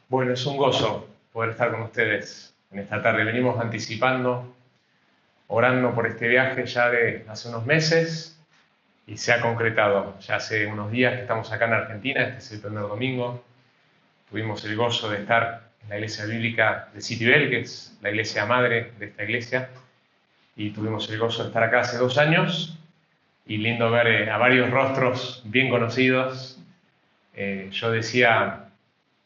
Bueno, es un gozo poder estar con ustedes en esta tarde. Venimos anticipando, orando por este viaje ya de hace unos meses y se ha concretado. Ya hace unos días que estamos acá en Argentina, este es el primer domingo. Tuvimos el gozo de estar en la iglesia bíblica de Citibel, que es la iglesia madre de esta iglesia, y tuvimos el gozo de estar acá hace 2 años y lindo ver a varios rostros bien conocidos. Yo decía...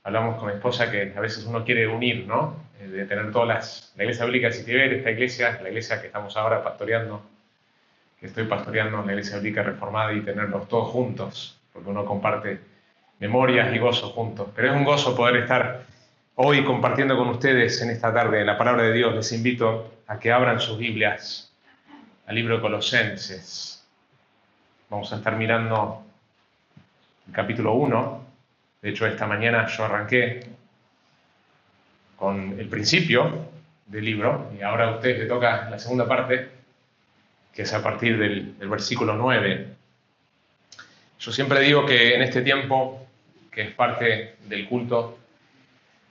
Hablamos con mi esposa que a veces uno quiere unir, ¿no? De tener todas la iglesia bíblica de Citibel, esta iglesia, la iglesia que estamos ahora pastoreando, que estoy pastoreando, la iglesia bíblica reformada, y tenerlos todos juntos, porque uno comparte memorias y gozo juntos. Pero es un gozo poder estar hoy compartiendo con ustedes en esta tarde la palabra de Dios. Les invito a que abran sus Biblias al libro de Colosenses. Vamos a estar mirando el capítulo 1. De hecho, esta mañana yo arranqué con el principio del libro y ahora a ustedes les toca la segunda parte, que es a partir del versículo 9. Yo siempre digo que en este tiempo, que es parte del culto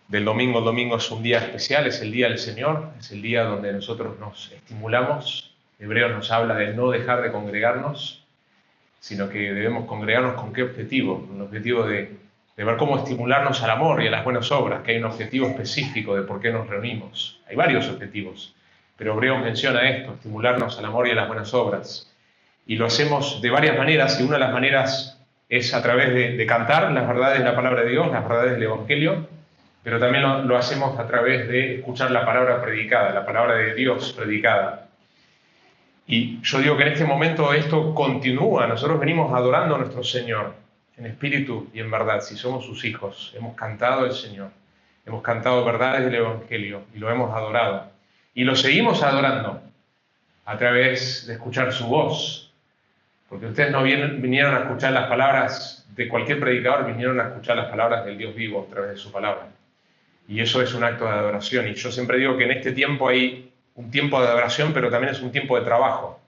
del domingo, el domingo es un día especial, es el día del Señor, es el día donde nosotros nos estimulamos. Hebreos nos habla de no dejar de congregarnos, sino que debemos congregarnos ¿con qué objetivo? Con el objetivo de ver cómo estimularnos al amor y a las buenas obras, que hay un objetivo específico de por qué nos reunimos. Hay varios objetivos, pero Hebreos menciona esto, estimularnos al amor y a las buenas obras. Y lo hacemos de varias maneras, y una de las maneras es a través de cantar las verdades de la palabra de Dios, las verdades del Evangelio, pero también lo hacemos a través de escuchar la palabra predicada, la palabra de Dios predicada. Y yo digo que en este momento esto continúa, nosotros venimos adorando a nuestro Señor, en espíritu y en verdad, si somos sus hijos. Hemos cantado al Señor, hemos cantado verdades del Evangelio y lo hemos adorado. Y lo seguimos adorando a través de escuchar su voz, porque ustedes no vinieron a escuchar las palabras de cualquier predicador, vinieron a escuchar las palabras del Dios vivo a través de su palabra. Y eso es un acto de adoración. Y yo siempre digo que en este tiempo hay un tiempo de adoración, pero también es un tiempo de trabajo.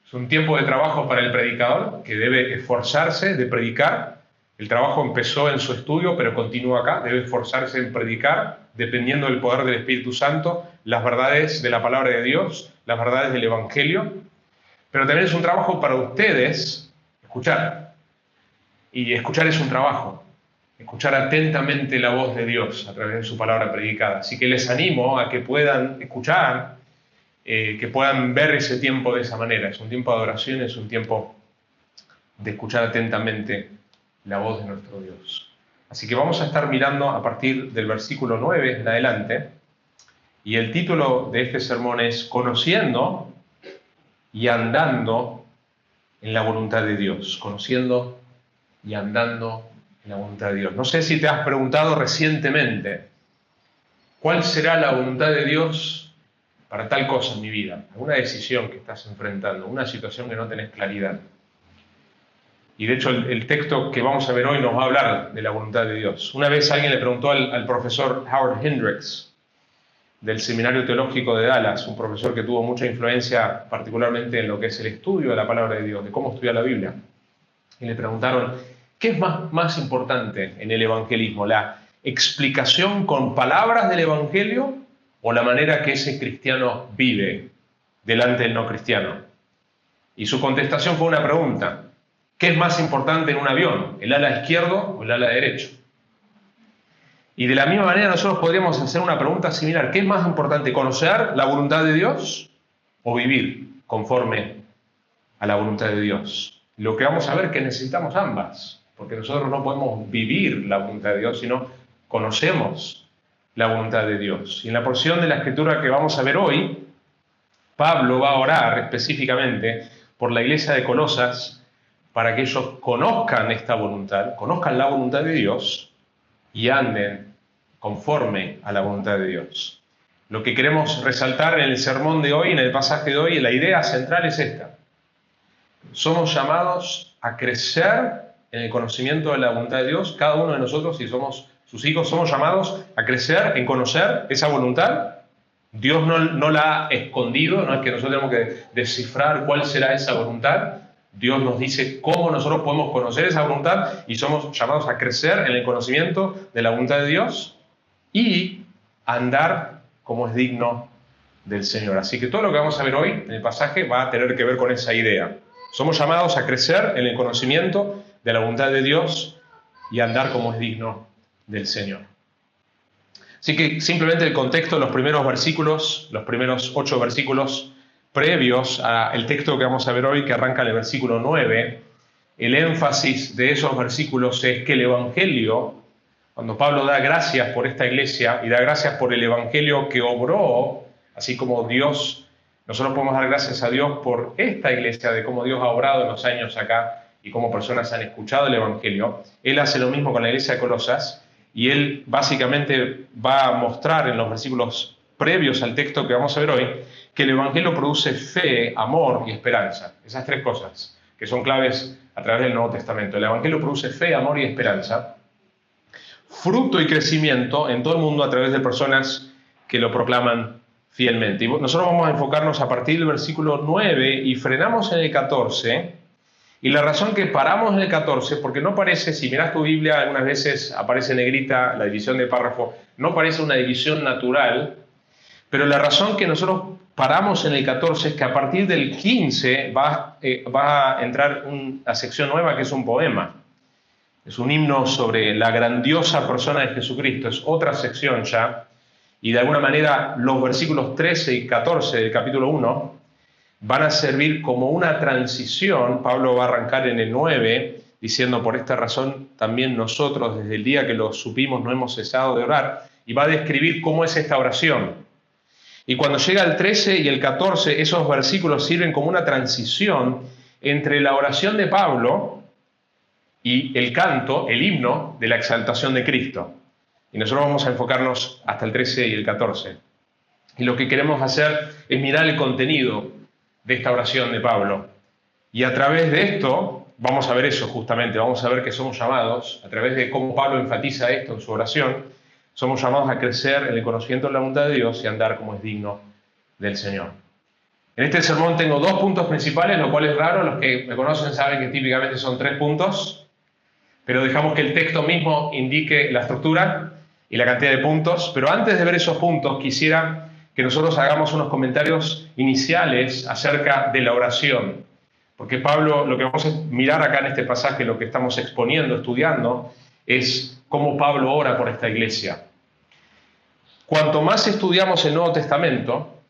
Es un tiempo de trabajo para el predicador, que debe esforzarse de predicar. El trabajo empezó en su estudio, pero continúa acá. Debe esforzarse en predicar, dependiendo del poder del Espíritu Santo, las verdades de la palabra de Dios, las verdades del Evangelio. Pero también es un trabajo para ustedes escuchar. Y escuchar es un trabajo. Escuchar atentamente la voz de Dios a través de su palabra predicada. Así que les animo a que puedan escuchar, que puedan ver ese tiempo de esa manera. Es un tiempo de adoración, es un tiempo de escuchar atentamente la voz de nuestro Dios. Así que vamos a estar mirando a partir del versículo 9 en adelante, y el título de este sermón es Conociendo y andando en la voluntad de Dios. Conociendo y andando en la voluntad de Dios. No sé si te has preguntado recientemente, ¿cuál será la voluntad de Dios para tal cosa en mi vida? Alguna decisión que estás enfrentando, una situación que no tenés claridad. Y de hecho el texto que vamos a ver hoy nos va a hablar de la voluntad de Dios. Una vez alguien le preguntó al profesor Howard Hendricks del Seminario Teológico de Dallas, un profesor que tuvo mucha influencia particularmente en lo que es el estudio de la palabra de Dios, de cómo estudiar la Biblia. Y le preguntaron, ¿qué es más importante en el evangelismo? ¿La explicación con palabras del evangelio o la manera que ese cristiano vive delante del no cristiano? Y su contestación fue una pregunta. ¿Qué es más importante en un avión? ¿El ala izquierdo o el ala derecho? Y de la misma manera nosotros podríamos hacer una pregunta similar. ¿Qué es más importante? ¿Conocer la voluntad de Dios o vivir conforme a la voluntad de Dios? Lo que vamos a ver es que necesitamos ambas, porque nosotros no podemos vivir la voluntad de Dios, sino conocemos la voluntad de Dios. Y en la porción de la Escritura que vamos a ver hoy, Pablo va a orar específicamente por la iglesia de Colosas para que ellos conozcan esta voluntad, conozcan la voluntad de Dios y anden conforme a la voluntad de Dios. Lo que queremos resaltar en el sermón de hoy, en el pasaje de hoy, la idea central es esta. Somos llamados a crecer en el conocimiento de la voluntad de Dios. Cada uno de nosotros, si somos sus hijos, somos llamados a crecer en conocer esa voluntad. Dios no la ha escondido, no es que nosotros tenemos que descifrar cuál será esa voluntad. Dios nos dice cómo nosotros podemos conocer esa voluntad y somos llamados a crecer en el conocimiento de la voluntad de Dios. y andar como es digno del Señor. Así que todo lo que vamos a ver hoy en el pasaje va a tener que ver con esa idea. Somos llamados a crecer en el conocimiento de la voluntad de Dios y andar como es digno del Señor. Así que simplemente el contexto de los primeros versículos, los primeros 8 versículos previos al texto que vamos a ver hoy, que arranca en el versículo 9, el énfasis de esos versículos es que el Evangelio, cuando Pablo da gracias por esta iglesia y da gracias por el Evangelio que obró, así como Dios, nosotros podemos dar gracias a Dios por esta iglesia, de cómo Dios ha obrado en los años acá y cómo personas han escuchado el Evangelio. Él hace lo mismo con la iglesia de Colosas y él básicamente va a mostrar en los versículos previos al texto que vamos a ver hoy que el Evangelio produce fe, amor y esperanza. Esas 3 cosas que son claves a través del Nuevo Testamento. El Evangelio produce fe, amor y esperanza, fruto y crecimiento en todo el mundo a través de personas que lo proclaman fielmente. Y nosotros vamos a enfocarnos a partir del versículo 9 y frenamos en el 14. Y la razón que paramos en el 14, porque no parece, si miras tu Biblia, algunas veces aparece negrita la división de párrafo, no parece una división natural, pero la razón que nosotros paramos en el 14 es que a partir del 15 va a entrar una sección nueva que es un poema. Es un himno sobre la grandiosa persona de Jesucristo, es otra sección ya, y de alguna manera los versículos 13 y 14 del capítulo 1 van a servir como una transición. Pablo va a arrancar en el 9 diciendo: por esta razón también nosotros desde el día que lo supimos no hemos cesado de orar, y va a describir cómo es esta oración. Y cuando llega el 13 y el 14, esos versículos sirven como una transición entre la oración de Pablo y el canto, el himno de la exaltación de Cristo. Y nosotros vamos a enfocarnos hasta el 13 y el 14. Y lo que queremos hacer es mirar el contenido de esta oración de Pablo. Y a través de esto, vamos a ver eso justamente, vamos a ver que somos llamados, a través de cómo Pablo enfatiza esto en su oración, somos llamados a crecer en el conocimiento de la voluntad de Dios y andar como es digno del Señor. En este sermón tengo 2 puntos principales, lo cual es raro. Los que me conocen saben que típicamente son 3 puntos, pero dejamos que el texto mismo indique la estructura y la cantidad de puntos. Pero antes de ver esos puntos, quisiera que nosotros hagamos unos comentarios iniciales acerca de la oración. Porque Pablo, lo que vamos a mirar acá en este pasaje, lo que estamos exponiendo, estudiando, es cómo Pablo ora por esta iglesia. Cuanto más estudiamos el Nuevo Testamento,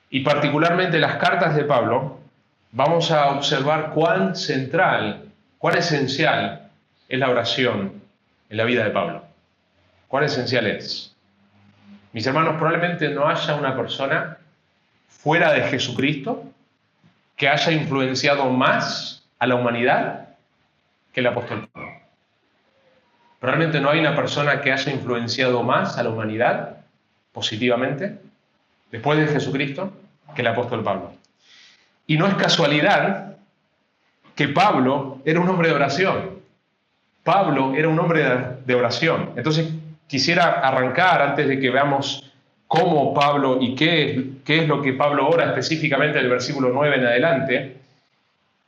y particularmente las cartas de Pablo, vamos a observar cuán central, cuán esencial es la oración en la vida de Pablo. Cuán esencial es. Mis hermanos, probablemente no haya una persona fuera de Jesucristo que haya influenciado más a la humanidad que el apóstol Pablo. Probablemente no hay una persona que haya influenciado más a la humanidad positivamente después de Jesucristo que el apóstol Pablo. Y no es casualidad que Pablo era un hombre de oración. Pablo era un hombre de oración. Entonces quisiera arrancar, antes de que veamos cómo Pablo y qué es lo que Pablo ora específicamente del versículo 9 en adelante,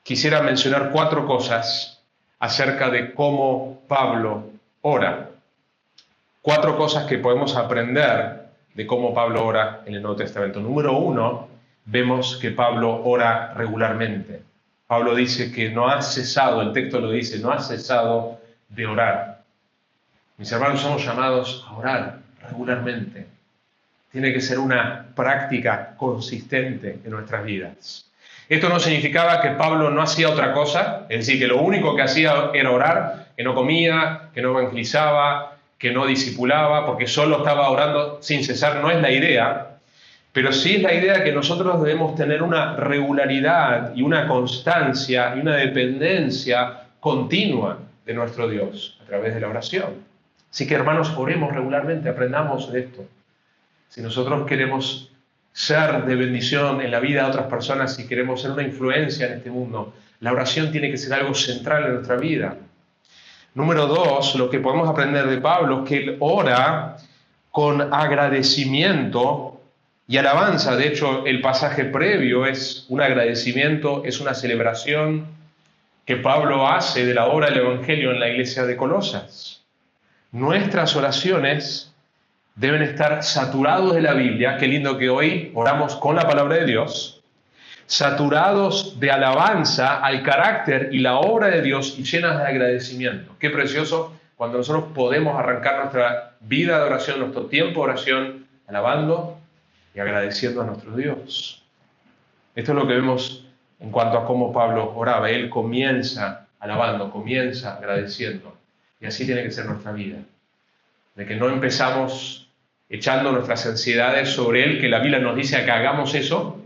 quisiera mencionar 4 cosas acerca de cómo Pablo ora. 4 cosas que podemos aprender de cómo Pablo ora en el Nuevo Testamento. Número 1, vemos que Pablo ora regularmente. Pablo dice que no ha cesado, el texto lo dice, no ha cesado de orar. Mis hermanos, somos llamados a orar regularmente. Tiene que ser una práctica consistente en nuestras vidas. Esto no significaba que Pablo no hacía otra cosa, es decir, que lo único que hacía era orar, que no comía, que no evangelizaba, que no discipulaba, porque solo estaba orando sin cesar. No es la idea, pero sí es la idea que nosotros debemos tener una regularidad y una constancia y una dependencia continua de nuestro Dios a través de la oración. Así que, hermanos, oremos regularmente, aprendamos de esto. Si nosotros queremos ser de bendición en la vida de otras personas, si queremos ser una influencia en este mundo, la oración tiene que ser algo central en nuestra vida. Número 2, lo que podemos aprender de Pablo es que él ora con agradecimiento y alabanza. De hecho, el pasaje previo es un agradecimiento, es una celebración que Pablo hace de la obra del Evangelio en la iglesia de Colosas. Nuestras oraciones deben estar saturados de la Biblia. Qué lindo que hoy oramos con la palabra de Dios, saturados de alabanza al carácter y la obra de Dios y llenas de agradecimiento. Qué precioso cuando nosotros podemos arrancar nuestra vida de oración, nuestro tiempo de oración, alabando y agradeciendo a nuestro Dios. Esto es lo que vemos en cuanto a cómo Pablo oraba. Él comienza alabando, comienza agradeciendo. Y así tiene que ser nuestra vida. De que no empezamos echando nuestras ansiedades sobre Él, que la Biblia nos dice que hagamos eso,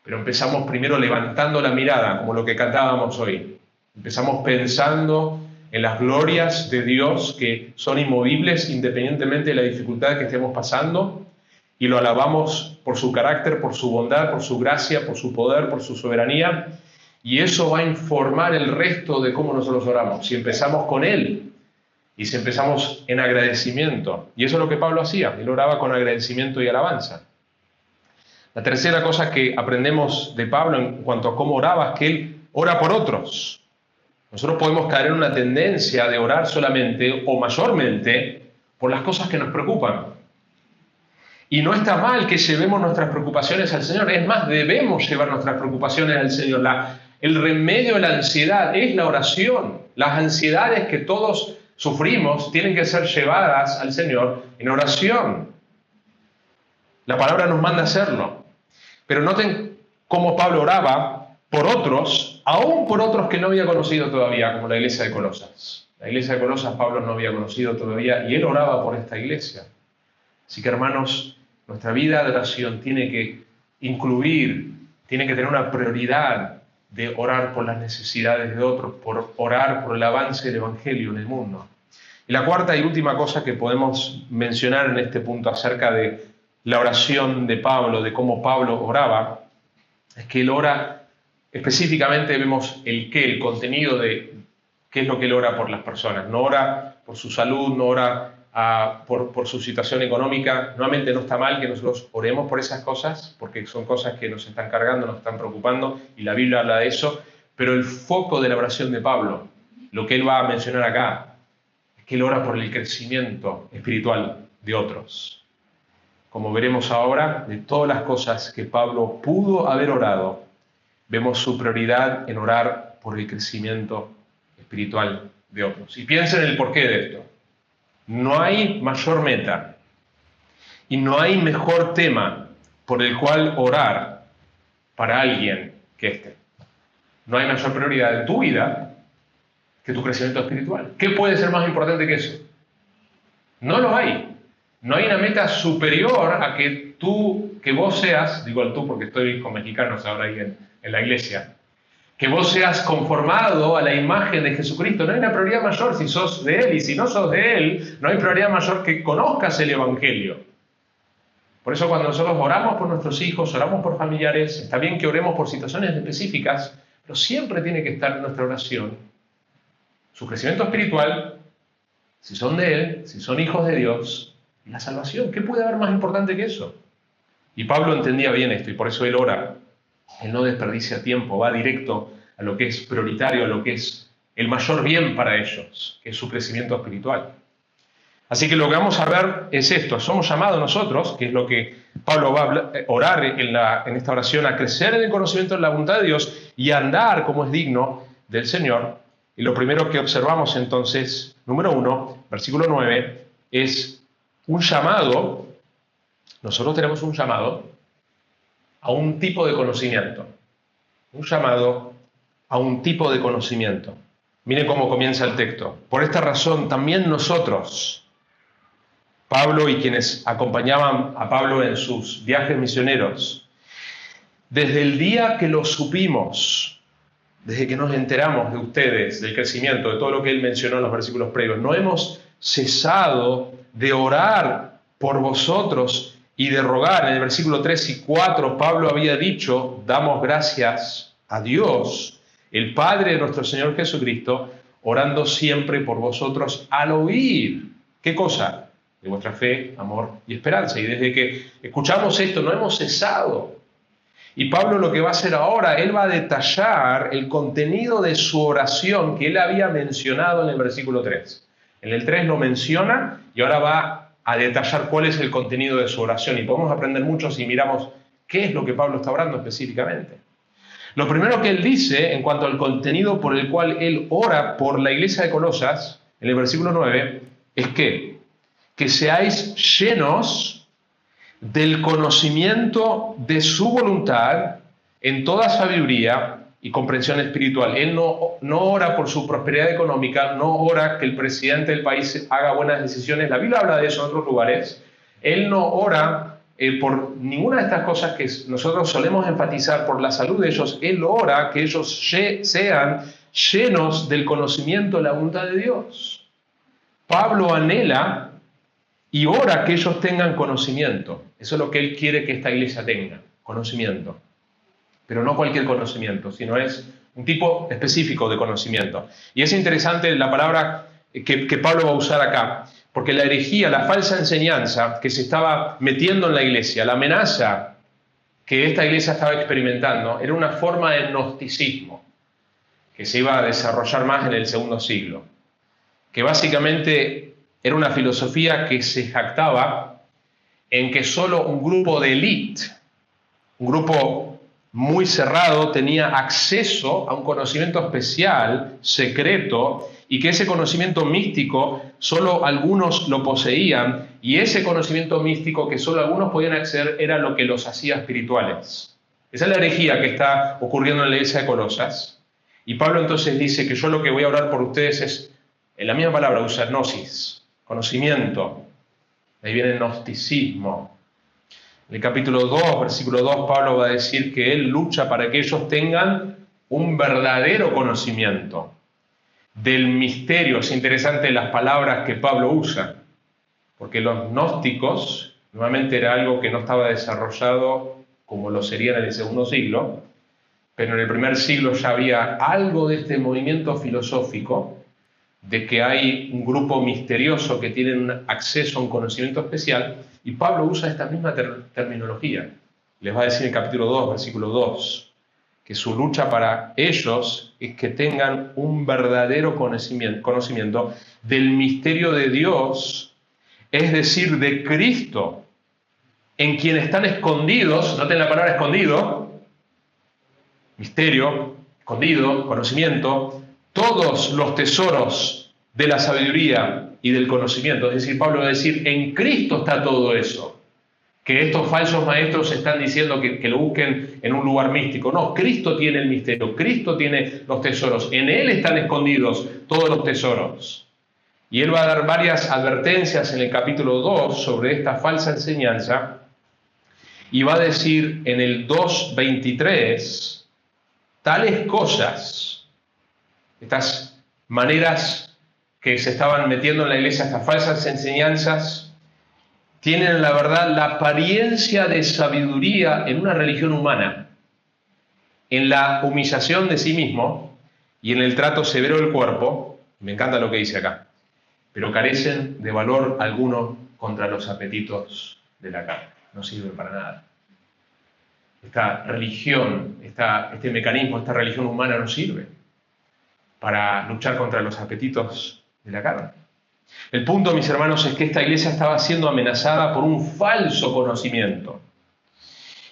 pero empezamos primero levantando la mirada, como lo que cantábamos hoy. Empezamos pensando en las glorias de Dios que son inmovibles independientemente de la dificultad que estemos pasando, y lo alabamos por su carácter, por su bondad, por su gracia, por su poder, por su soberanía, y eso va a informar el resto de cómo nosotros oramos. Si empezamos con Él y si empezamos en agradecimiento, y eso es lo que Pablo hacía, él oraba con agradecimiento y alabanza. La tercera cosa que aprendemos de Pablo en cuanto a cómo oraba es que él ora por otros. Nosotros podemos caer en una tendencia de orar solamente o mayormente por las cosas que nos preocupan. Y no está mal que llevemos nuestras preocupaciones al Señor. Es más, debemos llevar nuestras preocupaciones al Señor. El remedio de la ansiedad es la oración. Las ansiedades que todos sufrimos tienen que ser llevadas al Señor en oración. La palabra nos manda a hacerlo. Pero noten cómo Pablo oraba por otros, aún por otros que no había conocido todavía, como la iglesia de Colosas. La iglesia de Colosas Pablo no había conocido todavía y él oraba por esta iglesia. Así que, hermanos, nuestra vida de oración tiene que incluir, tiene que tener una prioridad de orar por las necesidades de otros, por orar por el avance del Evangelio en el mundo. Y la cuarta y última cosa que podemos mencionar en este punto acerca de la oración de Pablo, de cómo Pablo oraba, es que él ora, específicamente vemos el qué, el contenido de qué es lo que él ora por las personas. No ora por su salud, no ora por su situación económica. Nuevamente no está mal que nosotros oremos por esas cosas, porque son cosas que nos están cargando, nos están preocupando, y la Biblia habla de eso, pero el foco de la oración de Pablo, lo que él va a mencionar acá, es que él ora por el crecimiento espiritual de otros. Como veremos ahora, de todas las cosas que Pablo pudo haber orado, vemos su prioridad en orar por el crecimiento espiritual de otros. Y piensen en el porqué de esto. No hay mayor meta y no hay mejor tema por el cual orar para alguien que este. No hay mayor prioridad en tu vida que tu crecimiento espiritual. ¿Qué puede ser más importante que eso? No lo hay. No hay una meta superior a que vos seas, digo el tú porque estoy con mexicanos ahora ahí en la iglesia, que vos seas conformado a la imagen de Jesucristo. No hay una prioridad mayor si sos de Él, y si no sos de Él, no hay prioridad mayor que conozcas el Evangelio. Por eso cuando nosotros oramos por nuestros hijos, oramos por familiares, está bien que oremos por situaciones específicas, pero siempre tiene que estar en nuestra oración su crecimiento espiritual, si son de Él, si son hijos de Dios, y la salvación. ¿Qué puede haber más importante que eso? Y Pablo entendía bien esto, y por eso él ora. Él no desperdicia tiempo, va directo a lo que es prioritario, a lo que es el mayor bien para ellos, que es su crecimiento espiritual. Así que lo que vamos a ver es esto. Somos llamados nosotros, que es lo que Pablo va a orar en esta oración, a crecer en el conocimiento de la voluntad de Dios y a andar como es digno del Señor. Y lo primero que observamos entonces, número 1, versículo 9, es un llamado. Nosotros tenemos un llamado a un tipo de conocimiento. Un llamado a un tipo de conocimiento. Miren cómo comienza el texto. Por esta razón, también nosotros, Pablo y quienes acompañaban a Pablo en sus viajes misioneros, desde el día que lo supimos, desde que nos enteramos de ustedes, del crecimiento, de todo lo que él mencionó en los versículos previos, no hemos cesado de orar por vosotros y de rogar. En el versículo 3 y 4, Pablo había dicho, damos gracias a Dios, el Padre de nuestro Señor Jesucristo, orando siempre por vosotros al oír. ¿Qué cosa? De vuestra fe, amor y esperanza. Y desde que escuchamos esto, no hemos cesado. Y Pablo lo que va a hacer ahora, él va a detallar el contenido de su oración que él había mencionado en el versículo 3. En el 3 lo menciona y ahora va a detallar cuál es el contenido de su oración y podemos aprender mucho si miramos qué es lo que Pablo está orando específicamente. Lo primero que él dice en cuanto al contenido por el cual él ora por la iglesia de Colosas, en el versículo 9, es que seáis llenos del conocimiento de su voluntad en toda sabiduría y comprensión espiritual. Él no ora por su prosperidad económica, no ora que el presidente del país haga buenas decisiones. La Biblia habla de eso en otros lugares. Él no ora por ninguna de estas cosas que nosotros solemos enfatizar por la salud de ellos. Él ora que ellos sean llenos del conocimiento de la voluntad de Dios. Pablo anhela y ora que ellos tengan conocimiento. Eso es lo que él quiere que esta iglesia tenga, conocimiento. Pero no cualquier conocimiento, sino es un tipo específico de conocimiento. Y es interesante la palabra que Pablo va a usar acá, porque la herejía, la falsa enseñanza que se estaba metiendo en la iglesia, la amenaza que esta iglesia estaba experimentando, era una forma de gnosticismo que se iba a desarrollar más en el segundo siglo, que básicamente era una filosofía que se jactaba en que solo un grupo de élite, un grupo muy cerrado, tenía acceso a un conocimiento especial, secreto, y que ese conocimiento místico solo algunos lo poseían, y ese conocimiento místico que solo algunos podían acceder era lo que los hacía espirituales. Esa es la herejía que está ocurriendo en la iglesia de Colosas. Y Pablo entonces dice que yo lo que voy a orar por ustedes es, en la misma palabra, usa gnosis, conocimiento. Ahí viene el gnosticismo. En el capítulo 2, versículo 2, Pablo va a decir que él lucha para que ellos tengan un verdadero conocimiento del misterio. Es interesante las palabras que Pablo usa, porque los gnósticos, nuevamente era algo que no estaba desarrollado como lo sería en el segundo siglo, pero en el primer siglo ya había algo de este movimiento filosófico, de que hay un grupo misterioso que tiene un acceso a un conocimiento especial, y Pablo usa esta misma terminología. Les va a decir en el capítulo 2, versículo 2, que su lucha para ellos es que tengan un verdadero conocimiento del misterio de Dios, es decir, de Cristo, en quien están escondidos, noten la palabra escondido, misterio, escondido, conocimiento, todos los tesoros de la sabiduría y del conocimiento. Es decir, Pablo va a decir, en Cristo está todo eso, que estos falsos maestros están diciendo que lo busquen en un lugar místico. No, Cristo tiene el misterio, Cristo tiene los tesoros, en Él están escondidos todos los tesoros. Y Él va a dar varias advertencias en el capítulo 2 sobre esta falsa enseñanza, y va a decir en el 2:23, tales cosas, estas maneras que se estaban metiendo en la iglesia, estas falsas enseñanzas, tienen la verdad la apariencia de sabiduría en una religión humana, en la humillación de sí mismo y en el trato severo del cuerpo. Me encanta lo que dice acá, pero carecen de valor alguno contra los apetitos de la carne. No sirve para nada. Esta religión, este mecanismo, esta religión humana no sirve para luchar contra los apetitos de la carne. El punto, mis hermanos, es que esta iglesia estaba siendo amenazada por un falso conocimiento.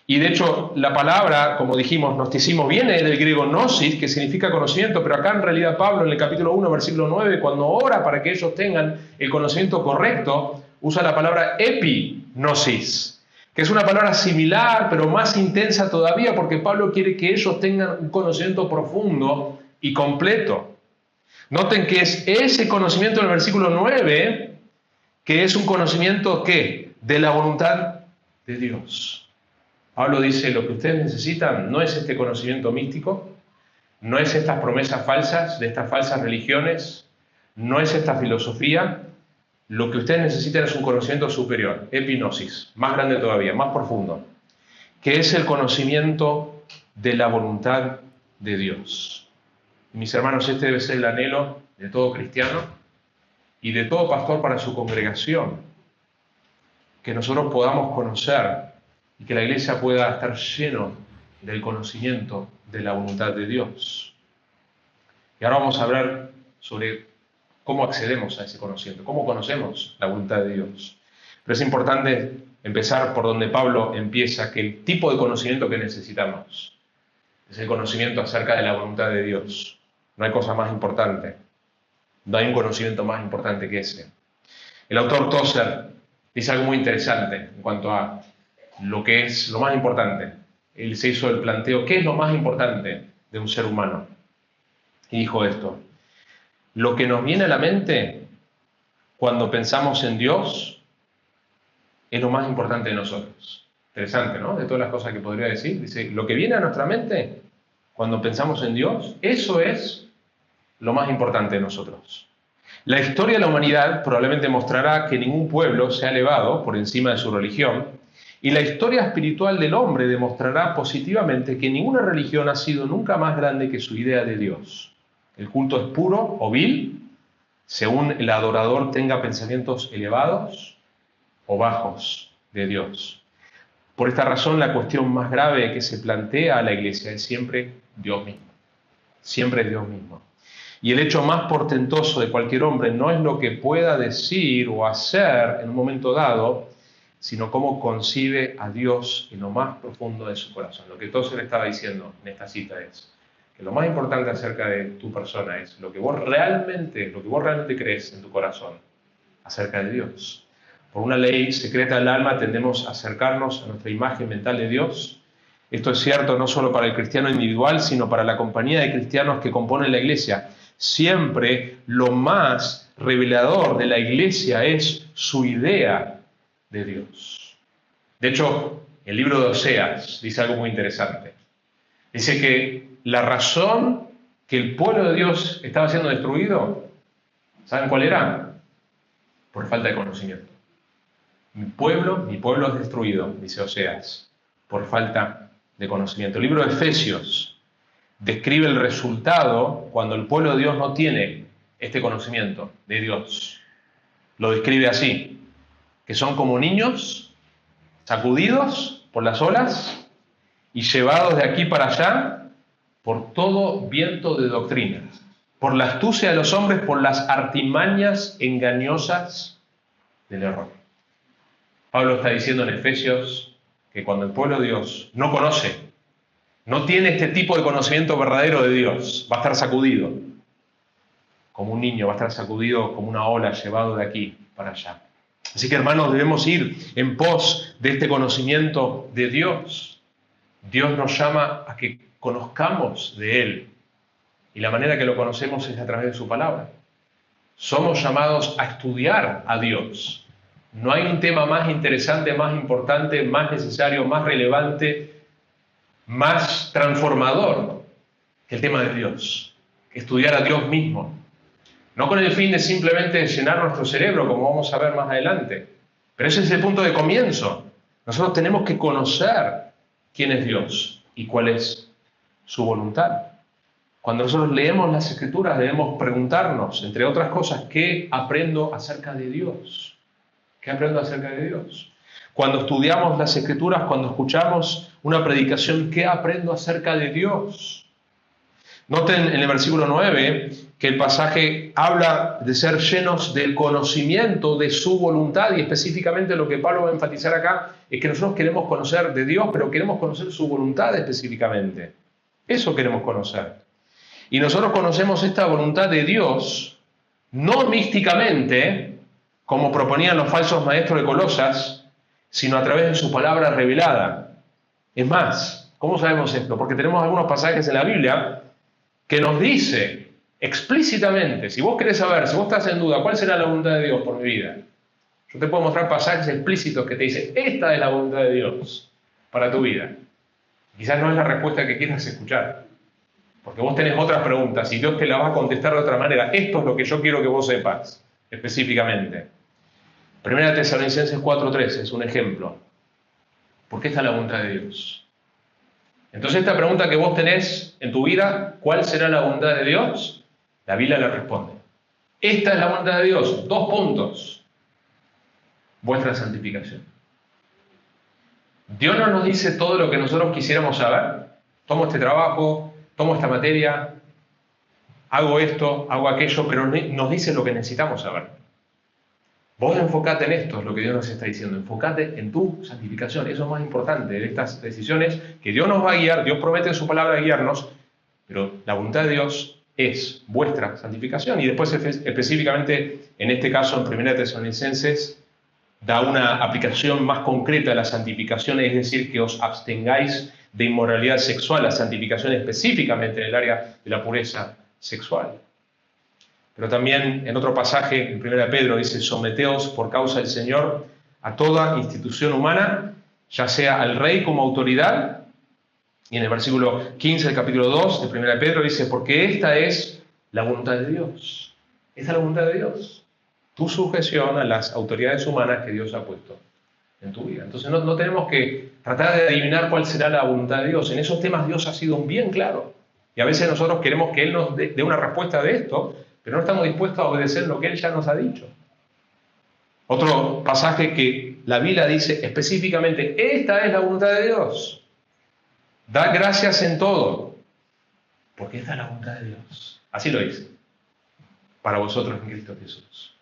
Y de hecho, la palabra, como dijimos, gnosticismo, viene del griego gnosis, que significa conocimiento, pero acá en realidad Pablo, en el capítulo 1, versículo 9, cuando ora para que ellos tengan el conocimiento correcto, usa la palabra epignosis, que es una palabra similar, pero más intensa todavía, porque Pablo quiere que ellos tengan un conocimiento profundo y completo. Noten que es ese conocimiento en el versículo 9, que es un conocimiento, ¿qué? De la voluntad de Dios. Pablo dice, lo que ustedes necesitan no es este conocimiento místico, no es estas promesas falsas, de estas falsas religiones, no es esta filosofía. Lo que ustedes necesitan es un conocimiento superior, epignosis, más grande todavía, más profundo, que es el conocimiento de la voluntad de Dios. Y mis hermanos, este debe ser el anhelo de todo cristiano y de todo pastor para su congregación, que nosotros podamos conocer y que la iglesia pueda estar lleno del conocimiento de la voluntad de Dios. Y ahora vamos a hablar sobre cómo accedemos a ese conocimiento, cómo conocemos la voluntad de Dios. Pero es importante empezar por donde Pablo empieza, que el tipo de conocimiento que necesitamos es el conocimiento acerca de la voluntad de Dios. No hay cosa más importante. No hay un conocimiento más importante que ese. El autor Tozer dice algo muy interesante en cuanto a lo que es lo más importante. Él se hizo el planteo, ¿qué es lo más importante de un ser humano? Y dijo esto: lo que nos viene a la mente cuando pensamos en Dios es lo más importante de nosotros. Interesante, ¿no? De todas las cosas que podría decir. Dice, lo que viene a nuestra mente cuando pensamos en Dios, eso es lo más importante de nosotros. La historia de la humanidad probablemente mostrará que ningún pueblo se ha elevado por encima de su religión, y la historia espiritual del hombre demostrará positivamente que ninguna religión ha sido nunca más grande que su idea de Dios. El culto es puro o vil, según el adorador tenga pensamientos elevados o bajos de Dios. Por esta razón, la cuestión más grave que se plantea a la Iglesia es siempre Dios mismo. Siempre es Dios mismo. Y el hecho más portentoso de cualquier hombre no es lo que pueda decir o hacer en un momento dado, sino cómo concibe a Dios en lo más profundo de su corazón. Lo que Tozer estaba diciendo en esta cita es que lo más importante acerca de tu persona es lo que vos realmente crees en tu corazón acerca de Dios. Por una ley secreta del alma tendemos a acercarnos a nuestra imagen mental de Dios. Esto es cierto no solo para el cristiano individual, sino para la compañía de cristianos que componen la Iglesia. Siempre lo más revelador de la Iglesia es su idea de Dios. De hecho, el libro de Oseas dice algo muy interesante. Dice que la razón que el pueblo de Dios estaba siendo destruido, ¿saben cuál era? Por falta de conocimiento. Mi pueblo es destruido, dice Oseas, por falta de conocimiento. El libro de Efesios describe el resultado cuando el pueblo de Dios no tiene este conocimiento de Dios. Lo describe así, que son como niños sacudidos por las olas y llevados de aquí para allá por todo viento de doctrina, por la astucia de los hombres, por las artimañas engañosas del error. Pablo está diciendo en Efesios que cuando el pueblo de Dios no conoce, no tiene este tipo de conocimiento verdadero de Dios, va a estar sacudido como un niño, va a estar sacudido como una ola, llevado de aquí para allá. Así que, hermanos, debemos ir en pos de este conocimiento de Dios. Dios nos llama a que conozcamos de Él, y la manera que lo conocemos es a través de su palabra. Somos llamados a estudiar a Dios. No hay un tema más interesante, más importante, más necesario, más relevante, más transformador que el tema de Dios. Estudiar a Dios mismo. No con el fin de simplemente llenar nuestro cerebro, como vamos a ver más adelante. Pero ese es el punto de comienzo. Nosotros tenemos que conocer quién es Dios y cuál es su voluntad. Cuando nosotros leemos las Escrituras debemos preguntarnos, entre otras cosas, ¿qué aprendo acerca de Dios? ¿Qué aprendo acerca de Dios? Cuando estudiamos las Escrituras, cuando escuchamos una predicación, ¿qué aprendo acerca de Dios? Noten en el versículo 9 que el pasaje habla de ser llenos del conocimiento de su voluntad, y específicamente lo que Pablo va a enfatizar acá es que nosotros queremos conocer de Dios, pero queremos conocer su voluntad específicamente. Eso queremos conocer. Y nosotros conocemos esta voluntad de Dios no místicamente, como proponían los falsos maestros de Colosas, sino a través de su palabra revelada. Es más, ¿cómo sabemos esto? Porque tenemos algunos pasajes en la Biblia que nos dice explícitamente, si vos querés saber, si vos estás en duda, ¿cuál será la voluntad de Dios por mi vida? Yo te puedo mostrar pasajes explícitos que te dicen, esta es la voluntad de Dios para tu vida. Quizás no es la respuesta que quieras escuchar, porque vos tenés otras preguntas y Dios te las va a contestar de otra manera. Esto es lo que yo quiero que vos sepas específicamente. Primera Tesalonicenses 4:13 es un ejemplo. ¿Por qué está la voluntad de Dios? Entonces esta pregunta que vos tenés en tu vida, ¿cuál será la voluntad de Dios? La Biblia le responde. Esta es la voluntad de Dios. 2 puntos. Vuestra santificación. Dios no nos dice todo lo que nosotros quisiéramos saber. Tomo este trabajo, tomo esta materia, hago esto, hago aquello, pero nos dice lo que necesitamos saber. Vos enfocate en esto, es lo que Dios nos está diciendo. Enfocate en tu santificación. Eso es más importante de estas decisiones que Dios nos va a guiar. Dios promete en su palabra guiarnos, pero la voluntad de Dios es vuestra santificación. Y después específicamente, en este caso en 1 Tesalonicenses, da una aplicación más concreta a la santificación, es decir, que os abstengáis de inmoralidad sexual, la santificación específicamente en el área de la pureza sexual. Pero también en otro pasaje, en 1 Pedro, dice, someteos por causa del Señor a toda institución humana, ya sea al rey como autoridad. Y en el versículo 15 del capítulo 2 de 1 Pedro dice, porque esta es la voluntad de Dios. Esta es la voluntad de Dios. Tu sujeción a las autoridades humanas que Dios ha puesto en tu vida. Entonces no tenemos que tratar de adivinar cuál será la voluntad de Dios. En esos temas Dios ha sido bien claro. Y a veces nosotros queremos que Él nos dé una respuesta de esto, pero no estamos dispuestos a obedecer lo que Él ya nos ha dicho. Otro pasaje que la Biblia dice específicamente, esta es la voluntad de Dios. Da gracias en todo, porque esta es la voluntad de Dios. Así lo dice, para vosotros en Cristo Jesús.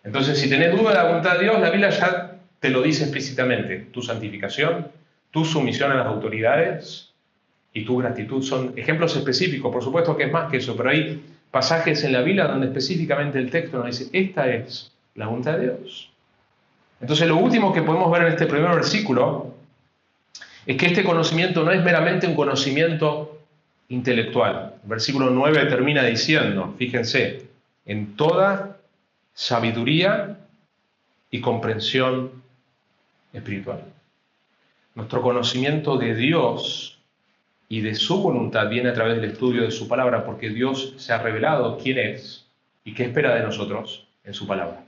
Entonces, si tenés duda de la voluntad de Dios, la Biblia ya te lo dice explícitamente. Tu santificación, tu sumisión a las autoridades y tu gratitud son ejemplos específicos. Por supuesto que es más que eso, pero hay pasajes en la Biblia donde específicamente el texto nos dice, esta es la voluntad de Dios. Entonces, lo último que podemos ver en este primer versículo es que este conocimiento no es meramente un conocimiento intelectual. El versículo 9 termina diciendo, fíjense, en toda sabiduría y comprensión espiritual. Nuestro conocimiento de Dios y de su voluntad viene a través del estudio de su palabra, porque Dios se ha revelado quién es y qué espera de nosotros en su palabra.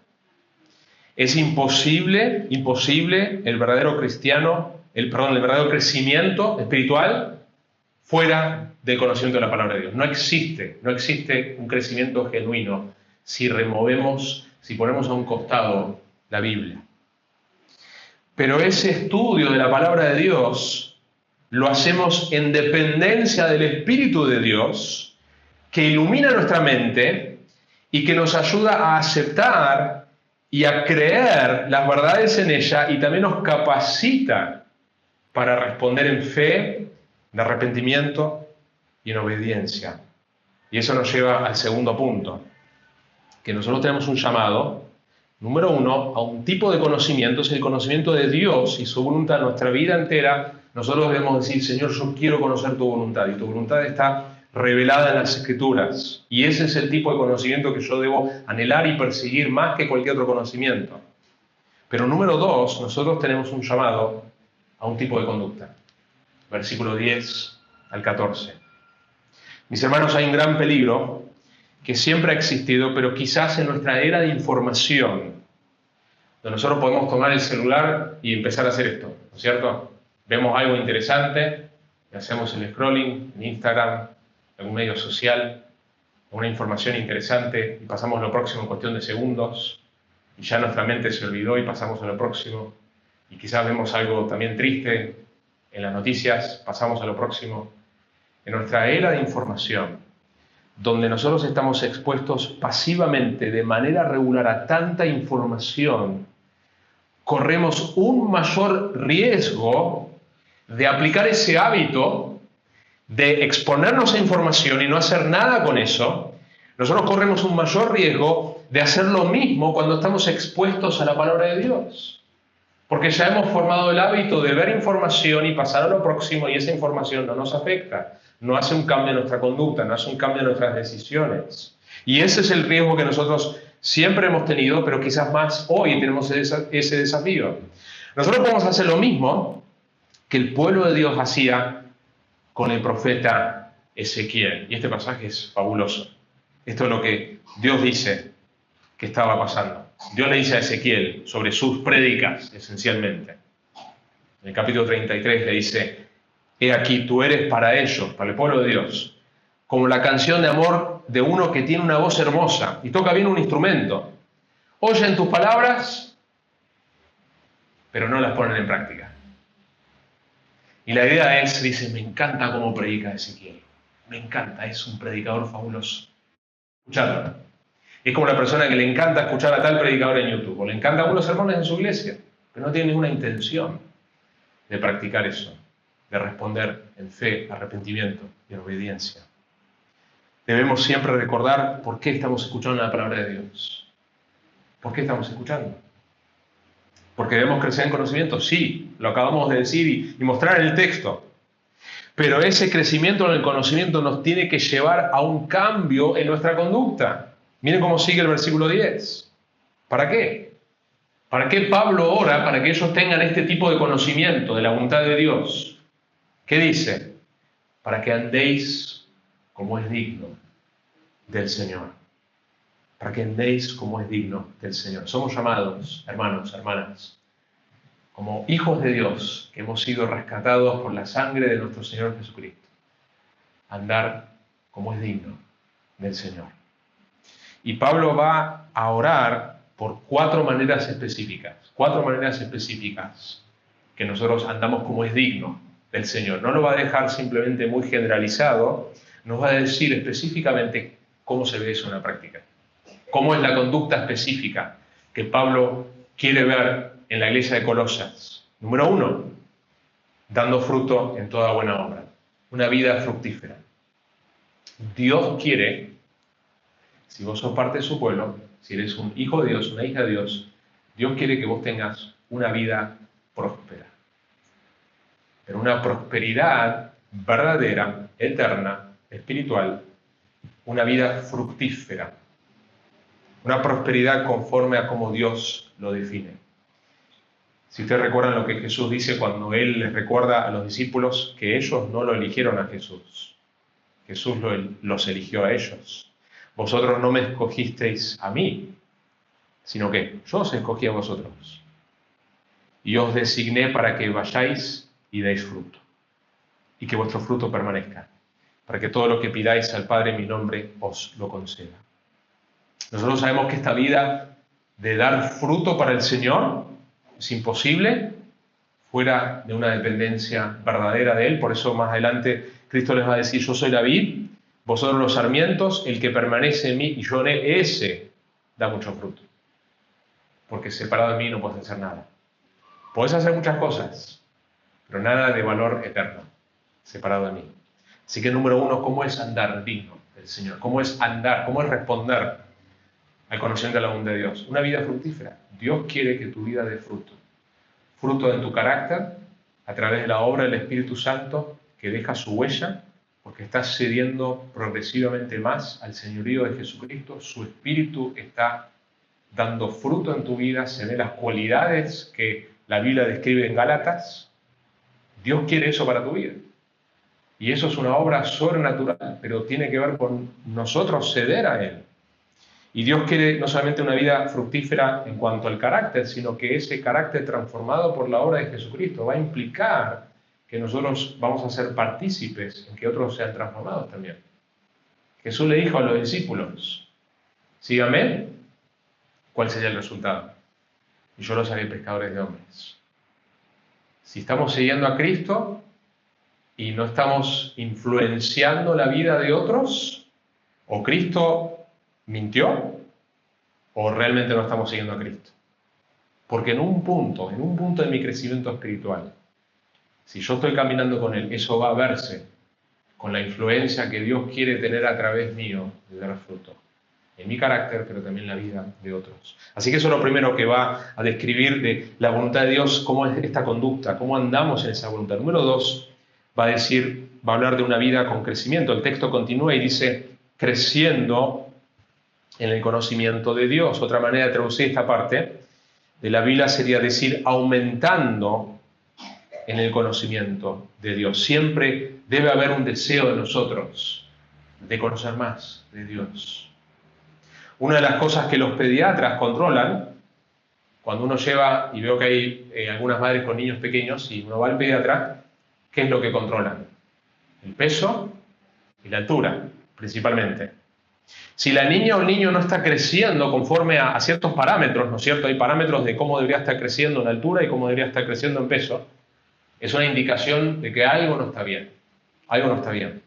Es imposible el verdadero el verdadero crecimiento espiritual fuera del conocimiento de la palabra de Dios. No existe un crecimiento genuino si ponemos a un costado la Biblia. Pero ese estudio de la palabra de Dios lo hacemos en dependencia del Espíritu de Dios, que ilumina nuestra mente y que nos ayuda a aceptar y a creer las verdades en ella, y también nos capacita para responder en fe, en arrepentimiento y en obediencia. Y eso nos lleva al segundo punto, que nosotros tenemos un llamado, número uno, a un tipo de conocimiento, es el conocimiento de Dios y su voluntad. Nuestra vida entera, nosotros debemos decir, Señor, yo quiero conocer tu voluntad, y tu voluntad está revelada en las Escrituras. Y ese es el tipo de conocimiento que yo debo anhelar y perseguir más que cualquier otro conocimiento. Pero número dos, nosotros tenemos un llamado a un tipo de conducta. Versículo 10 al 14. Mis hermanos, hay un gran peligro que siempre ha existido, pero quizás en nuestra era de información, donde nosotros podemos tomar el celular y empezar a hacer esto, ¿no es cierto? Vemos algo interesante, y hacemos el scrolling en Instagram, algún medio social, una información interesante, y pasamos a lo próximo en cuestión de segundos, y ya nuestra mente se olvidó y pasamos a lo próximo, y quizás vemos algo también triste en las noticias, pasamos a lo próximo. En nuestra era de información, donde nosotros estamos expuestos pasivamente, de manera regular, a tanta información, corremos un mayor riesgo de aplicar ese hábito de exponernos a información y no hacer nada con eso. Nosotros corremos un mayor riesgo de hacer lo mismo cuando estamos expuestos a la palabra de Dios. Porque ya hemos formado el hábito de ver información y pasar a lo próximo, y esa información no nos afecta, no hace un cambio en nuestra conducta, no hace un cambio en nuestras decisiones. Y ese es el riesgo que nosotros siempre hemos tenido, pero quizás más hoy tenemos ese desafío. Nosotros podemos hacer lo mismo que el pueblo de Dios hacía con el profeta Ezequiel. Y este pasaje es fabuloso. Esto es lo que Dios dice que estaba pasando. Dios le dice a Ezequiel sobre sus prédicas, esencialmente. En el capítulo 33 le dice, he aquí, tú eres para ellos, para el pueblo de Dios, como la canción de amor de uno que tiene una voz hermosa y toca bien un instrumento. Oyen tus palabras, pero no las ponen en práctica. Y la idea es, dice, me encanta cómo predica Ezequiel. Me encanta, es un predicador fabuloso. Escuchadlo. Es como la persona que le encanta escuchar a tal predicador en YouTube, o le encantan unos sermones en su iglesia, pero no tiene ninguna intención de practicar eso, de responder en fe, arrepentimiento y en obediencia. Debemos siempre recordar por qué estamos escuchando la palabra de Dios. ¿Por qué estamos escuchando? ¿Porque debemos crecer en conocimiento? Sí, lo acabamos de decir y mostrar en el texto. Pero ese crecimiento en el conocimiento nos tiene que llevar a un cambio en nuestra conducta. Miren cómo sigue el versículo 10. ¿Para qué? ¿Para qué Pablo ora para que ellos tengan este tipo de conocimiento de la voluntad de Dios? ¿Qué dice? Para que andéis como es digno del Señor. Para que andéis como es digno del Señor. Somos llamados, hermanos, hermanas, como hijos de Dios, que hemos sido rescatados por la sangre de nuestro Señor Jesucristo. Andar como es digno del Señor. Y Pablo va a orar por 4 maneras específicas. 4 maneras específicas que nosotros andamos como es digno del Señor. No lo va a dejar simplemente muy generalizado, nos va a decir específicamente cómo se ve eso en la práctica. Cómo es la conducta específica que Pablo quiere ver en la iglesia de Colosas. Número 1, dando fruto en toda buena obra. Una vida fructífera. Dios quiere, si vos sos parte de su pueblo, si eres un hijo de Dios, una hija de Dios, Dios quiere que vos tengas una vida próspera. Pero una prosperidad verdadera, eterna, espiritual, una vida fructífera. Una prosperidad conforme a cómo Dios lo define. Si ustedes recuerdan lo que Jesús dice cuando Él les recuerda a los discípulos que ellos no lo eligieron a Jesús. Jesús los eligió a ellos. Vosotros no me escogisteis a mí, sino que yo os escogí a vosotros. Y os designé para que vayáis y deis fruto. Y que vuestro fruto permanezca. Para que todo lo que pidáis al Padre en mi nombre os lo conceda. Nosotros sabemos que esta vida de dar fruto para el Señor es imposible fuera de una dependencia verdadera de Él. Por eso más adelante Cristo les va a decir, yo soy la vid, vosotros los sarmientos, el que permanece en mí y yo en él, ese da mucho fruto. Porque separado de mí no puedes hacer nada. Puedes hacer muchas cosas, pero nada de valor eterno, separado de mí. Así que número 1, ¿cómo es andar digno del Señor? ¿Cómo es andar? ¿Cómo es responder al conocimiento de la voluntad de Dios? Una vida fructífera. Dios quiere que tu vida dé fruto. Fruto en tu carácter, a través de la obra del Espíritu Santo, que deja su huella, porque estás cediendo progresivamente más al señorío de Jesucristo. Su Espíritu está dando fruto en tu vida, se ven las cualidades que la Biblia describe en Gálatas. Dios quiere eso para tu vida. Y eso es una obra sobrenatural, pero tiene que ver con nosotros ceder a Él. Y Dios quiere no solamente una vida fructífera en cuanto al carácter, sino que ese carácter transformado por la obra de Jesucristo va a implicar que nosotros vamos a ser partícipes en que otros sean transformados también. Jesús le dijo a los discípulos, síganme, ¿cuál sería el resultado? Y yo los haré pescadores de hombres. Si estamos siguiendo a Cristo y no estamos influenciando la vida de otros, o Cristo mintió, o realmente no estamos siguiendo a Cristo. Porque en un punto de mi crecimiento espiritual, si yo estoy caminando con Él, eso va a verse con la influencia que Dios quiere tener a través mío de dar fruto. En mi carácter, pero también en la vida de otros. Así que eso es lo primero que va a describir de la voluntad de Dios, cómo es esta conducta, cómo andamos en esa voluntad. Número 2, va a hablar de una vida con crecimiento. El texto continúa y dice, creciendo en el conocimiento de Dios. Otra manera de traducir esta parte de la Biblia sería decir aumentando en el conocimiento de Dios. Siempre debe haber un deseo de nosotros de conocer más de Dios. Una de las cosas que los pediatras controlan, cuando uno lleva, y veo que hay algunas madres con niños pequeños, y uno va al pediatra, ¿qué es lo que controlan? El peso y la altura, principalmente. Si la niña o el niño no está creciendo conforme a ciertos parámetros, ¿no es cierto? Hay parámetros de cómo debería estar creciendo en altura y cómo debería estar creciendo en peso. Es una indicación de que algo no está bien. Algo no está bien.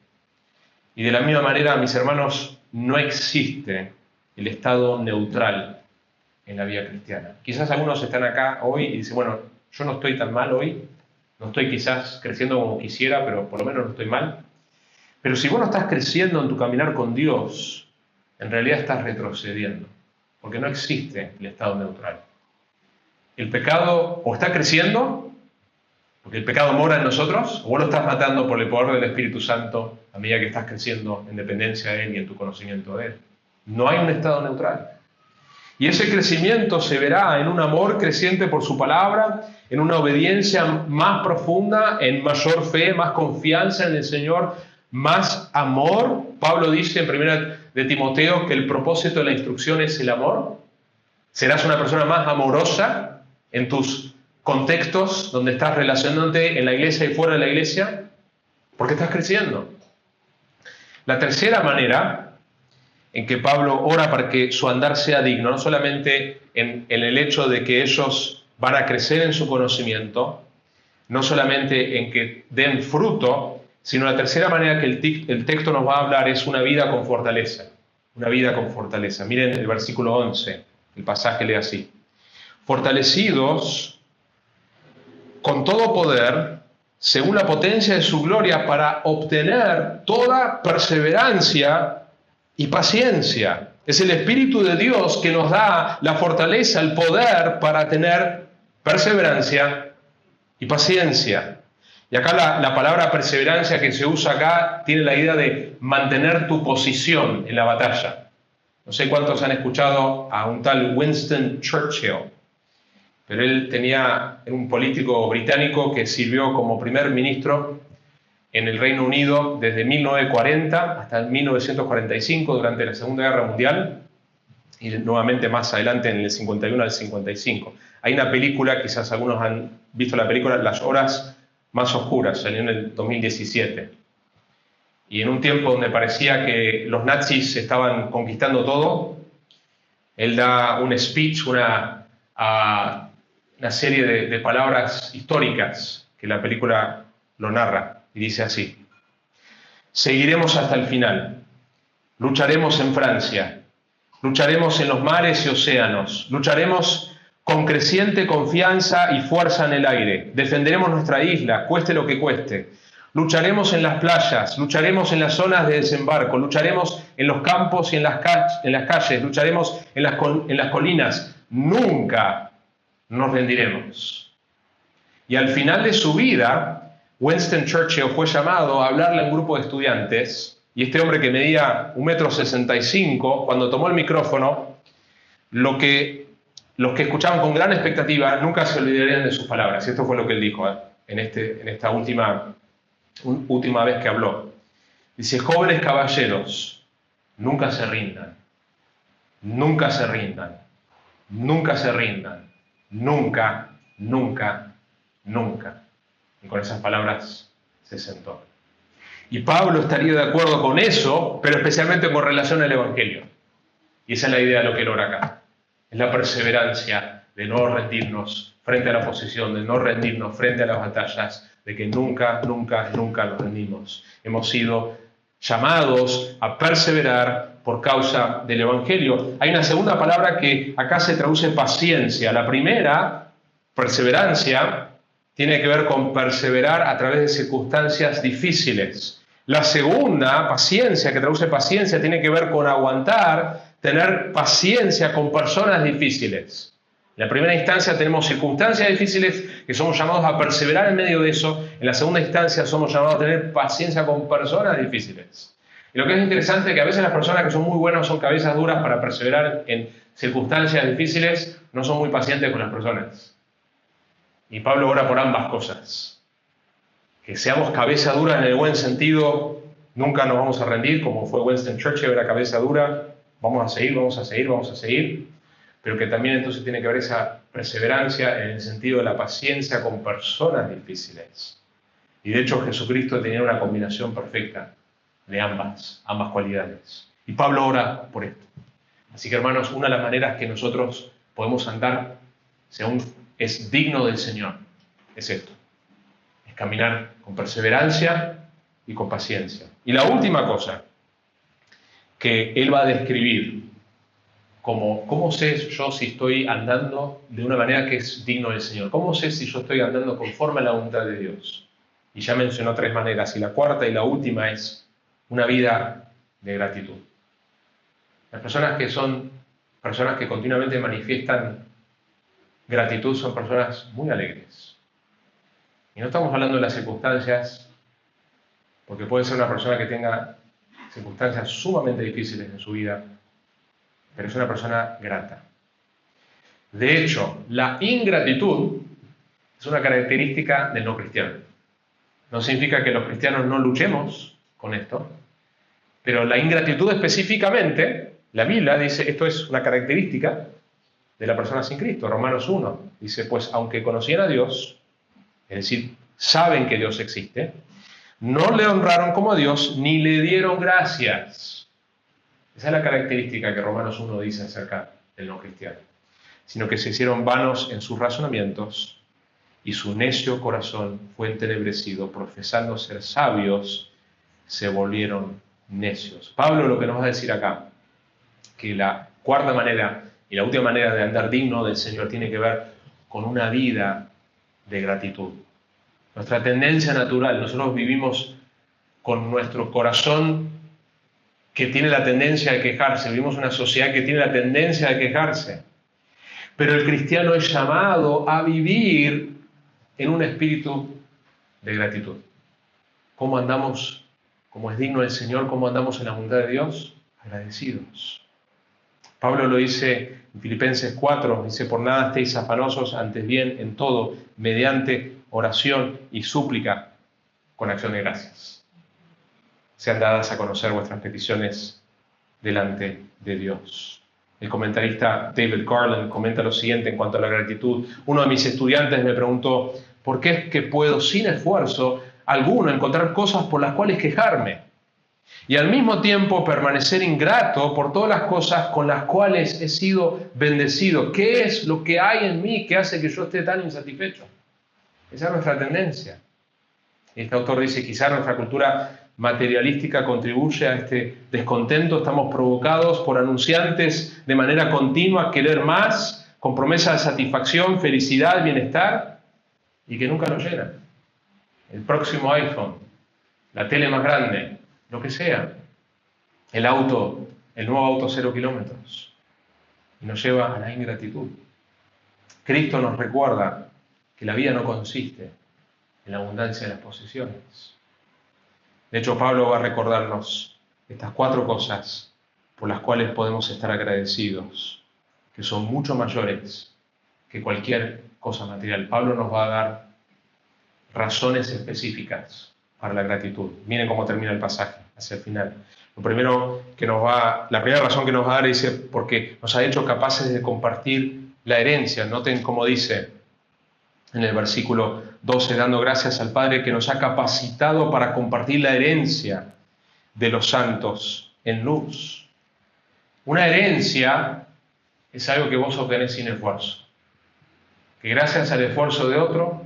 Y de la misma manera, mis hermanos, no existe el estado neutral en la vida cristiana. Quizás algunos están acá hoy y dicen, bueno, yo no estoy tan mal hoy, no estoy quizás creciendo como quisiera, pero por lo menos no estoy mal. Pero si vos no estás creciendo en tu caminar con Dios, en realidad estás retrocediendo, porque no existe el estado neutral. El pecado o está creciendo, porque el pecado mora en nosotros, o vos lo estás matando por el poder del Espíritu Santo a medida que estás creciendo en dependencia de Él y en tu conocimiento de Él. No hay un estado neutral. Y ese crecimiento se verá en un amor creciente por su palabra, en una obediencia más profunda, en mayor fe, más confianza en el Señor, más amor. Pablo dice en 1 de Timoteo que el propósito de la instrucción es el amor. Serás una persona más amorosa en tus contextos donde estás relacionándote en la iglesia y fuera de la iglesia, porque estás creciendo. La tercera manera en que Pablo ora para que su andar sea digno, no solamente en el hecho de que ellos van a crecer en su conocimiento, no solamente en que den fruto, sino la tercera manera que el texto nos va a hablar es una vida con fortaleza. Una vida con fortaleza. Miren el versículo 11, el pasaje lee así. Fortalecidos con todo poder, según la potencia de su gloria, para obtener toda perseverancia y paciencia. Es el Espíritu de Dios que nos da la fortaleza, el poder para tener perseverancia y paciencia. Y acá la palabra perseverancia que se usa acá tiene la idea de mantener tu posición en la batalla. No sé cuántos han escuchado a un tal Winston Churchill, pero él era un político británico que sirvió como primer ministro en el Reino Unido desde 1940 hasta 1945 durante la Segunda Guerra Mundial y nuevamente más adelante en el 51 al 55. Hay una película, quizás algunos han visto la película Las Horas Más Oscuras, salió en el 2017. Y en un tiempo donde parecía que los nazis estaban conquistando todo, él da un speech, una serie de palabras históricas que la película lo narra. Y dice así: seguiremos hasta el final, lucharemos en Francia, lucharemos en los mares y océanos, lucharemos con creciente confianza y fuerza en el aire, defenderemos nuestra isla, cueste lo que cueste, lucharemos en las playas, lucharemos en las zonas de desembarco, lucharemos en los campos y en las calles, lucharemos en las colinas, nunca nos rendiremos. Y al final de su vida, Winston Churchill fue llamado a hablarle a un grupo de estudiantes, y este hombre que medía 1,65 m, cuando tomó el micrófono, los que escuchaban con gran expectativa nunca se olvidarían de sus palabras. Y esto fue lo que él dijo en esta última vez que habló. Dice: jóvenes caballeros, nunca se rindan, nunca se rindan, nunca se rindan, nunca, nunca, nunca. Y con esas palabras se sentó. Y Pablo estaría de acuerdo con eso, pero especialmente con relación al Evangelio. Y esa es la idea de lo que él ora acá. Es la perseverancia de no rendirnos frente a la oposición, de no rendirnos frente a las batallas, de que nunca, nunca, nunca nos rendimos. Hemos sido llamados a perseverar por causa del Evangelio. Hay una segunda palabra que acá se traduce paciencia. La primera, perseverancia, tiene que ver con perseverar a través de circunstancias difíciles. La segunda, paciencia, que traduce paciencia, tiene que ver con aguantar, tener paciencia con personas difíciles. En la primera instancia tenemos circunstancias difíciles que somos llamados a perseverar en medio de eso. En la segunda instancia somos llamados a tener paciencia con personas difíciles. Y lo que es interesante es que a veces las personas que son muy buenas son cabezas duras para perseverar en circunstancias difíciles, no son muy pacientes con las personas. Y Pablo ora por ambas cosas. Que seamos cabeza dura en el buen sentido, nunca nos vamos a rendir, como fue Winston Churchill, era cabeza dura, vamos a seguir, vamos a seguir, vamos a seguir, pero que también entonces tiene que haber esa perseverancia en el sentido de la paciencia con personas difíciles. Y de hecho Jesucristo tenía una combinación perfecta de ambas cualidades. Y Pablo ora por esto. Así que hermanos, una de las maneras que nosotros podemos andar según es digno del Señor es esto, es caminar con perseverancia y con paciencia. Y la última cosa que él va a describir ¿Cómo sé yo si estoy andando de una manera que es digno del Señor? ¿Cómo sé si yo estoy andando conforme a la voluntad de Dios? Y ya mencionó 3 maneras, y la cuarta y la última es una vida de gratitud. Las personas que son personas que continuamente manifiestan gratitud son personas muy alegres. Y no estamos hablando de las circunstancias, porque puede ser una persona que tenga circunstancias sumamente difíciles en su vida, pero es una persona grata. De hecho, la ingratitud es una característica del no cristiano. No significa que los cristianos no luchemos con esto, pero la ingratitud específicamente, la Biblia dice, esto es una característica de la persona sin Cristo. Romanos 1 dice, pues aunque conocían a Dios, es decir, saben que Dios existe, no le honraron como a Dios ni le dieron gracias. Esa es la característica que Romanos 1 dice acerca del no cristiano. Sino que se hicieron vanos en sus razonamientos y su necio corazón fue entenebrecido, profesando ser sabios, se volvieron necios. Pablo lo que nos va a decir acá, que la cuarta manera y la última manera de andar digno del Señor tiene que ver con una vida de gratitud. Nuestra tendencia natural, nosotros vivimos con nuestro corazón que tiene la tendencia de quejarse, vivimos una sociedad que tiene la tendencia de quejarse, pero el cristiano es llamado a vivir en un espíritu de gratitud. ¿Cómo andamos, como es digno del Señor, cómo andamos en la bondad de Dios? Agradecidos. Pablo lo dice en Filipenses 4, dice, por nada estéis afanosos, antes bien en todo, mediante oración y súplica, con acción de gracias. Sean dadas a conocer vuestras peticiones delante de Dios. El comentarista David Garland comenta lo siguiente en cuanto a la gratitud. Uno de mis estudiantes me preguntó, ¿por qué es que puedo sin esfuerzo alguno encontrar cosas por las cuales quejarme? Y al mismo tiempo permanecer ingrato por todas las cosas con las cuales he sido bendecido. ¿Qué es lo que hay en mí que hace que yo esté tan insatisfecho? Esa es nuestra tendencia. Este autor dice, quizá nuestra cultura materialística contribuye a este descontento. Estamos provocados por anunciantes de manera continua, querer más, con promesa de satisfacción, felicidad, bienestar, y que nunca lo llenan. El próximo iPhone, la tele más grande, lo que sea, el nuevo auto 0 kilómetros, y nos lleva a la ingratitud. Cristo nos recuerda que la vida no consiste en la abundancia de las posesiones. De hecho, Pablo va a recordarnos estas 4 cosas por las cuales podemos estar agradecidos, que son mucho mayores que cualquier cosa material. Pablo nos va a dar razones específicas para la gratitud. Miren cómo termina el pasaje hacia el final. La primera razón que nos va a dar dice, porque nos ha hecho capaces de compartir la herencia. Noten cómo dice en el versículo 12, dando gracias al Padre que nos ha capacitado para compartir la herencia de los santos en luz. Una herencia es algo que vos obtenés sin esfuerzo. Que gracias al esfuerzo de otro,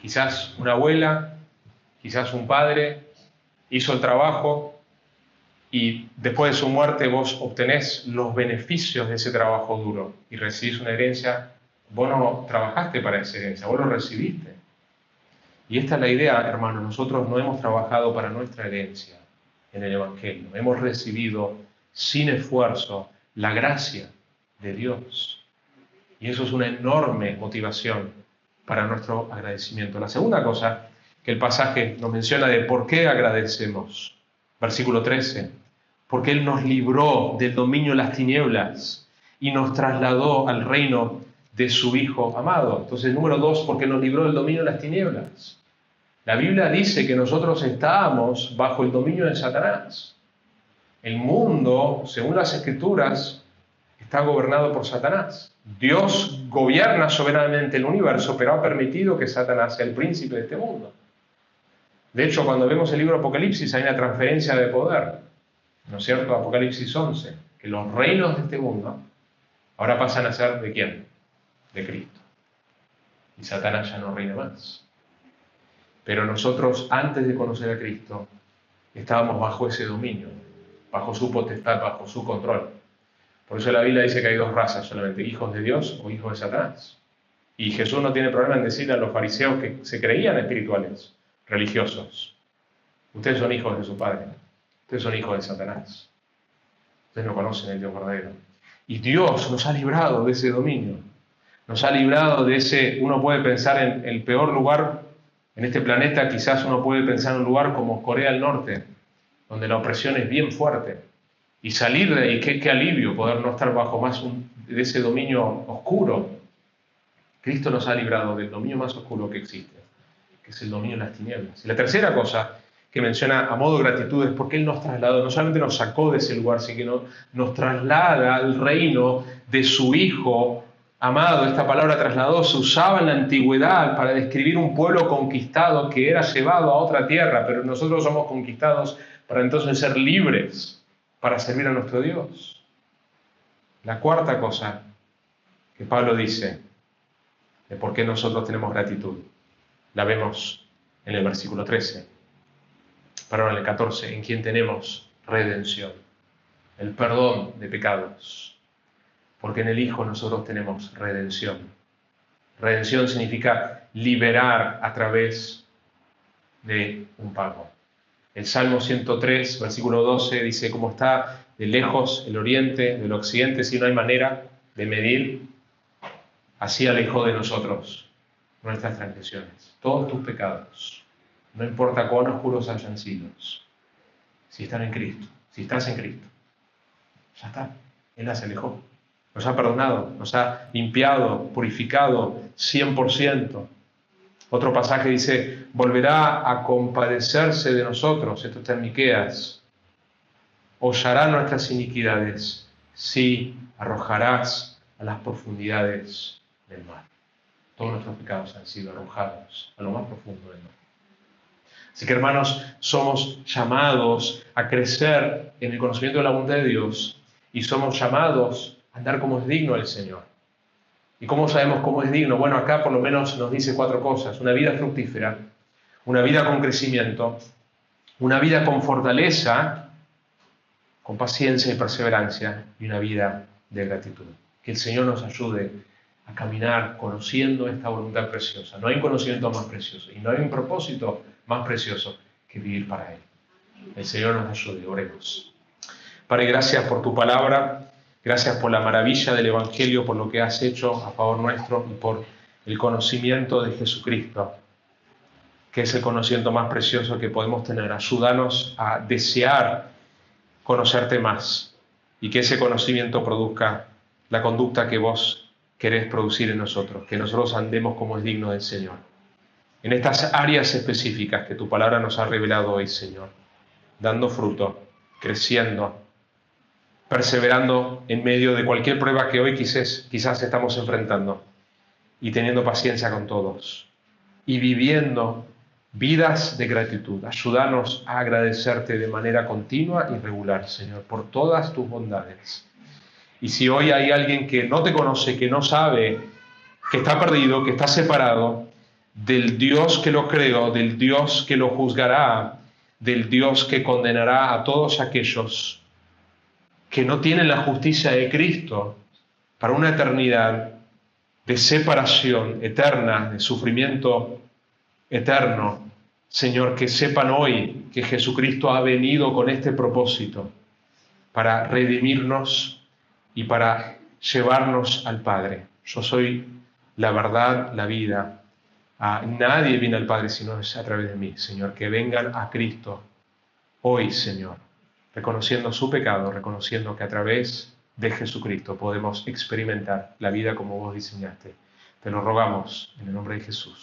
quizás una abuela, quizás un padre, hizo el trabajo y después de su muerte vos obtenés los beneficios de ese trabajo duro y recibís una herencia. Vos no trabajaste para esa herencia, vos lo recibiste. Y esta es la idea, hermanos. Nosotros no hemos trabajado para nuestra herencia en el Evangelio. Hemos recibido sin esfuerzo la gracia de Dios. Y eso es una enorme motivación para nuestro agradecimiento. La segunda cosa que el pasaje nos menciona de por qué agradecemos. Versículo 13. Porque Él nos libró del dominio de las tinieblas y nos trasladó al reino de su Hijo amado. Entonces, número 2, porque nos libró del dominio de las tinieblas. La Biblia dice que nosotros estábamos bajo el dominio de Satanás. El mundo, según las Escrituras, está gobernado por Satanás. Dios gobierna soberanamente el universo, pero ha permitido que Satanás sea el príncipe de este mundo. De hecho, cuando vemos el libro Apocalipsis, hay una transferencia de poder, ¿no es cierto? Apocalipsis 11, que los reinos de este mundo ahora pasan a ser ¿de quién? De Cristo. Y Satanás ya no reina más. Pero nosotros, antes de conocer a Cristo, estábamos bajo ese dominio, bajo su potestad, bajo su control. Por eso la Biblia dice que hay dos razas solamente, hijos de Dios o hijos de Satanás. Y Jesús no tiene problema en decirle a los fariseos que se creían espirituales, religiosos: ustedes son hijos de su padre, ustedes son hijos de Satanás, ustedes no conocen el Dios verdadero. Y Dios nos ha librado de ese dominio, nos ha librado de ese. Uno puede pensar en el peor lugar en este planeta, quizás uno puede pensar en un lugar como Corea del Norte, donde la opresión es bien fuerte, y salir de ahí, qué alivio poder no estar bajo más de ese dominio oscuro. Cristo nos ha librado del dominio más oscuro que existe, que es el dominio de las tinieblas. Y la tercera cosa que menciona a modo de gratitud es porque Él nos trasladó, no solamente nos sacó de ese lugar, sino que nos traslada al reino de su Hijo amado. Esta palabra trasladó se usaba en la antigüedad para describir un pueblo conquistado que era llevado a otra tierra, pero nosotros somos conquistados para entonces ser libres, para servir a nuestro Dios. La cuarta cosa que Pablo dice de por qué nosotros tenemos gratitud, la vemos en el versículo 13, pero en el 14, en quien tenemos redención, el perdón de pecados, porque en el Hijo nosotros tenemos redención. Redención significa liberar a través de un pago. El Salmo 103, versículo 12, dice: como está de lejos el oriente del occidente, si no hay manera de medir, así alejó de nosotros nuestras transgresiones, todos tus pecados, no importa cuán oscuros hayan sido, si están en Cristo, si estás en Cristo, ya está, Él las alejó, nos ha perdonado, nos ha limpiado, purificado 100%. Otro pasaje dice: volverá a compadecerse de nosotros, esto está en Miqueas, hollará nuestras iniquidades, sí, arrojarás a las profundidades del mar. Todos nuestros pecados han sido arrojados a lo más profundo del mar. Así que, hermanos, somos llamados a crecer en el conocimiento de la bondad de Dios y somos llamados a andar como es digno el Señor. ¿Y cómo sabemos cómo es digno? Bueno, acá por lo menos nos dice 4 cosas: una vida fructífera, una vida con crecimiento, una vida con fortaleza, con paciencia y perseverancia, y una vida de gratitud. Que el Señor nos ayude a caminar conociendo esta voluntad preciosa. No hay un conocimiento más precioso y no hay un propósito más precioso que vivir para Él. El Señor nos ayude, oremos. Padre, gracias por tu palabra, gracias por la maravilla del Evangelio, por lo que has hecho a favor nuestro y por el conocimiento de Jesucristo, que es el conocimiento más precioso que podemos tener. Ayúdanos a desear conocerte más y que ese conocimiento produzca la conducta que vos querés producir en nosotros, que nosotros andemos como es digno del Señor. En estas áreas específicas que tu palabra nos ha revelado hoy, Señor, dando fruto, creciendo, perseverando en medio de cualquier prueba que hoy quizás estamos enfrentando, y teniendo paciencia con todos, y viviendo vidas de gratitud. Ayúdanos a agradecerte de manera continua y regular, Señor, por todas tus bondades. Y si hoy hay alguien que no te conoce, que no sabe, que está perdido, que está separado del Dios que lo creó, del Dios que lo juzgará, del Dios que condenará a todos aquellos que no tienen la justicia de Cristo para una eternidad de separación eterna, de sufrimiento eterno, Señor, que sepan hoy que Jesucristo ha venido con este propósito para redimirnos y para llevarnos al Padre. Yo soy la verdad, la vida. Nadie viene al Padre sino es a través de mí, Señor. Que vengan a Cristo hoy, Señor, reconociendo su pecado, reconociendo que a través de Jesucristo podemos experimentar la vida como vos diseñaste. Te lo rogamos en el nombre de Jesús.